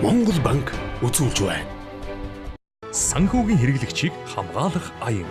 Монгол банк үзүүлж байна. Санхүүгийн хэрэглэгчийг хамгаалах аян.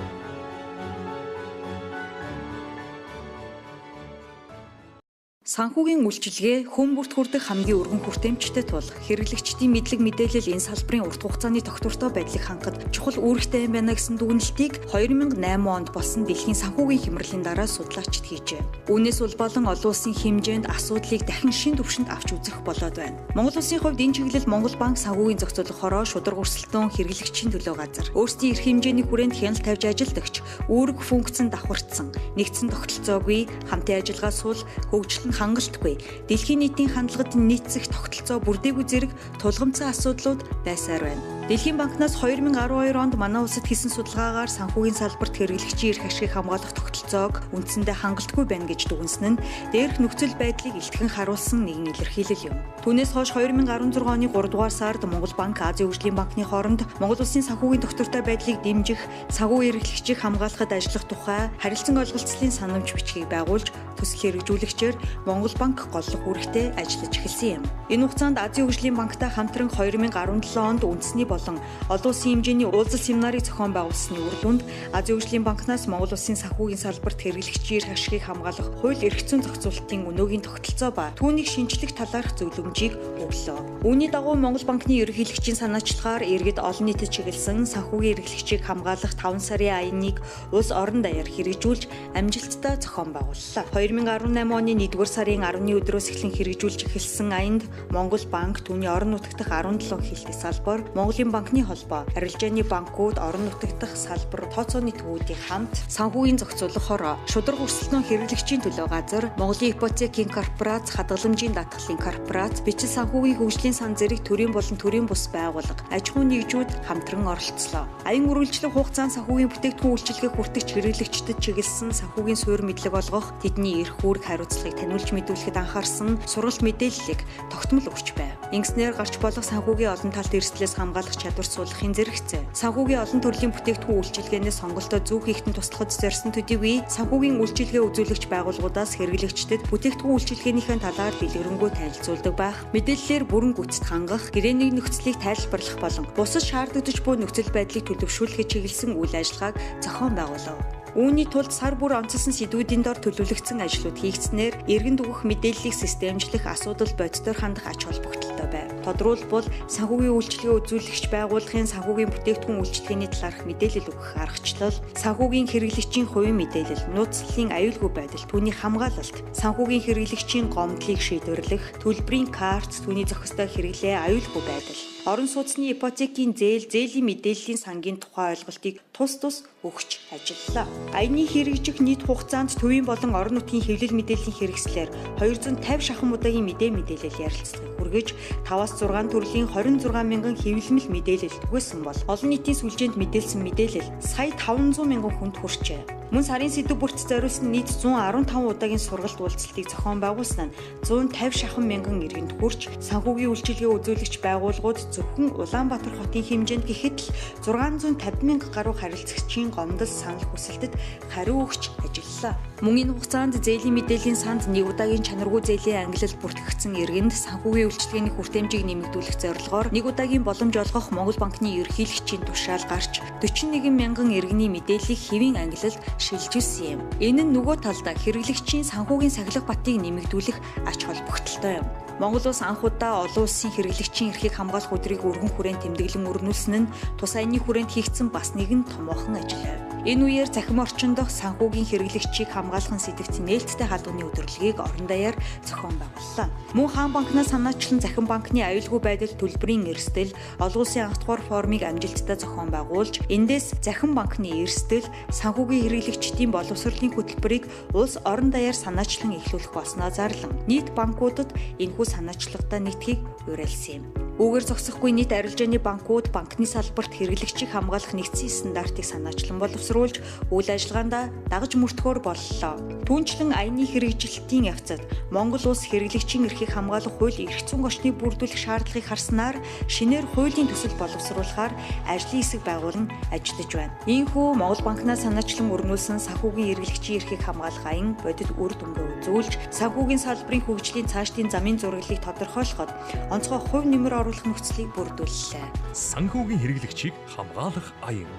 Санхүүгийн үйлчилгээ хүн бүрт хүрдэг хамгийн өргөн хүртээмжтэй тул хэрэглэгчдийн мэдлэг мэдээлэл энэ салбарын урт хугацааны тогтвортой байдлыг хангахад чухал үүрэгтэй юм байна гэсэн дүгнэлтийг 2008 онд болсон дэлхийн санхүүгийн хямралын дараа судлаачид хийжээ. Үүнээс улбалан олон улсын хэмжээнд асуудлыг дахин шин түвшинд авч үзэх болоод байна. Монгол улсын хувьд энэ чиглэл Монгол банк санхүүгийн зохицуулахороо шударга өрсөлдөөн хэрэглэгчийн төлөө газар өөрсдийн эрх хэмжээний хүрээнд хяналт тавьж ажилдагч үүрэг функцэнд давхарцсан нэгдсэн тогтолцоогүй хамтын ажиллагаа сул хөгжил нь хангалтгүй дэлхийн нийтийн хандлагад нийцэх тогтолцоо бүрдээгүй зэрэг тулгымцсан асуудлууд байсаар байна. Дэлхийн банкнаас 2012 онд манай улсад хийсэн судалгаагаар санхүүгийн салбарт хэрэглэгчийн эрх ашигыг хамгаалах тогтолцоог үндсэндээ хангалтгүй байна гэж дүгнсэн нь дээрх нөхцөл байдлыг илтгэн харуулсан нэгэн илэрхийлэл юм. Түүнээс хойш 2016 оны 3 дугаар сард Монгол банк Азийн хөгжлийн банкны хооронд Монгол улсын санхүүгийн тогтвортой байдлыг дэмжих, санхүү эрхлэгчийг хамгаалахад ажиллах тухай харилцан ойлголцлын санамж бичгийг байгуулж төсөл хэрэгжүүлэгчээр Монгол банк голлох үүрэгтэй ажиллаж эхэлсэн юм. Энэ хугацаанд Азийн хөгжлийн банктай хамтран 2017 онд үндэсний болон олон улсын хэмжээний уулзалт семинарыг зохион байгуулсны үр дүнд Азийн хөгжлийн банкнаас Монгол улсын санхүүгийн салбарт хэрэглэгчийн эрх ашигыг хамгаалах хууль эрх зүйн зохицуулалтын өнөөгийн тогтолцоо ба түүнийг шинжлэх талаарх зөвлөмжийг өглөө. Үүний дагуу Монгол банкны ерөнхийлөгчийн санаачлагаар иргэд олон нийтэд чиглэсэн санхүүгийн эрхлэгчийг хамгаалах 5 сарын аяныг улс орон даяар хэрэгжүүлж амжилттай зохион байгууллаа. 2018 оны 1-р сарын 10-ны өдрөөс эхлэн хэрэгжүүлж эхэлсэн аянд Монгол банк түүний орон нутаг дахь 17 хэлтэй салбар, Монголын банкны холбоо, арилжааны банкуд, орон нутаг дахь салбар, тооцооны төвүүдийн хамт санхүүгийн зохицуулахоор шударга өрсөлдөөн хэрэглэгчийн төлөө газар, Монголын ипотекийн корпорац, хадгаламжийн даатгалын корпорац, бичил санхүүгийн хөгжлийн сан зэрэг төрийн болон төрийн бус байгууллага, аж ахуйн нэгжүүд хамтран оролцлоо. Аян үргэлжлэх хугацаанд санхүүгийн бүтээгдэхүүн үйлчилгээг хүртэгч хэрэглэгчдэд чиглэсэн санхүүгийн суурь мэдлэг олгох, тэдний эрх үүрэг хариуцлагыг таниулж мэдүүлэхэд анхаарсан сургалт мэдээллийг тогтмол өгч байв. Ингэснээр гарч болох санхүүгийн олон талт эрсдлээс хамгаалах чадвар суулгахын зэрэгцээ. Санхүүгийн олон төрлийн бүтээгдэхүүн үйлчилгээнээс сонголтоо зөв хийхэд туслахад зорьсон төдийгүй санхүүгийн үйлчилгээ үзүүлэгч байгууллагуудаас хэрэглэгчдэд бүтээгдэхүүн үйлчилгээнийхээ талаар дэлгэрэнгүй танилцуулдаг байх, мэдээллээр бүрэн гүйцэд хангах, гэрээний нөхцөлийг тайлбарлах болон бусад шаардлагатай буй нөхцөл байдлыг төлөвшүүлэхэд чиглэсэн үйл ажиллагааг зохион байгуулав. Үүний тулд сар бүр онцлсон сэдвүүдийн дор төлөвлөгдсөн ажлууд хийгдснээр эргэн дугах мэдээллийг системжлэх, асуудал бодитоор хандах ач холбогдолтой байв. Тодорхойлбол санхүүгийн үйлчилгээ үзүүлэгч байгууллагын санхүүгийн бүтээгдэхүүн үйлчилгээний талаарх мэдээлэл өгөх аргачлал, санхүүгийн хэрэглэгчийн хувийн мэдээлэл, нууцлалын аюулгүй байдал, түүний хамгаалалт, санхүүгийн хэрэглэгчийн гомдлыг шийдвэрлэх, төлбөрийн карт, түүний зохистой хэрэглээ аюулгүй байдал, орон сууцны ипотекийн зээлийн мэдээллийн сангийн тухай ойлголтыг тус өгч ажиллалаа. Аяны хэрэгжих нийт хугацаанд төвийн болон орон нутгийн хэвлэл мэдээллийн хэрэгслээр 250 шахам удаагийн мэдээлэл ярилцлагыг хүргэж 5-6 төрлийн 26 мянган хэвлэмэл мэдээлэл түгээсэн бол олон нийтийн сүлжээнд мэдээлсэн мэдээлэл сая 500 мянган хүнд хүрчээ. Мөн сарын сэдв бүрт зориулсан нийт 115 удаагийн сургалт уулзалтыг зохион байгуулсан нь 150 шахам мянган иргэнд хүрч санхүүгийн үйлчилгээ үзүүлэгч байгууллагууд зөвхөн Улаанбаатар хотын хэмжээнд гэхэд л 650 мянга гаруй харилцагчийн гомдол санал хүсэлтэд хариу өгч ажиллалаа. Мөн энэ хугацаанд зээлийн мэдээллийн санд нэг удаагийн чанаргүй зээлийн ангилал бүртгэгдсэн иргэнд санхүүгийн үйлчилгээний хүртээмжийг нэмэгдүүлэх зорилгоор нэг удаагийн боломж олгох Монгол банкны ерөнхийлөгчийн тушаал гарч 41 мянган иргэний мэдээллийг хэвийн ангилалд шилжүүлсэн юм. Энэ нь нөгөө талдаа хэрэглэгчийн санхүүгийн сахилга батыг нэмэгдүүлэх ач холбогдолтой юм. Монгол улс анх удаа олон улсын хэрэглэгчийн эрхийг хамгаалах өдрийг өргөн хүрээнд тэмдэглэн өрнүүлсэн нь тус аяны хүрээнд хийгдсэн бас нэгэн томоохон ажил байв. Энэ үеэр захим орчин дох санхүүгийн хэрэглэгчийг хамгаалахын сэдвт нээлттэй халдварны өдөрлөгийг орон даяар зохион байгууллаа. Мөн хаан банкнаас санаачлан захим банкны аюулгүй байдал төлбөрийн эрсдэл олон улсын анх дугаар форумыг амжилттай зохион байгуулж эндээс захим банкны эрсдэл санхүүгийн хэрэглэгчдийн боловсролын хөтөлбөрийг улс орон даяар санаачлан эхлүүлэх болсноо зарлан нийт банкудад энэхүү санаачлагтай нэгтгэхийг уриалсан юм. Үүгээр зогсохгүй нийт арилжааны банкуд банкны салбарт хэрэглэгчийг хамгаалах нэгдсэн стандартыг санаачлан боловсруулж үйл ажиллагаанд дагаж мөрдөхөөр боллоо. Түүнчлэн аяны хэрэгжилтийн явцад Монгол улс хэрэглэгчийн эрхийг хамгаалах хууль эрх зүйн орчныг бүрдүүлэх шаардлагыг харснаар шинээр хуулийн төсөл боловсруулахаар ажлын хэсэг байгуулан ажиллаж байна. Иймээс Монгол банкнаас санаачлан өргөнүүлсэн санхүүгийн хэрэглэгчийн эрхийг хамгаалах аян бодит үр дүнгээ үзүүлж санхүүгийн салбарын хөгжлийн цаашдын замын зураглалыг тодорхойлоход онцгой хувь нэмэр оруулах нөхцөлийг бүрдүүллээ. Санхүүгийн хэрэглэгчийг хамгаалах аян.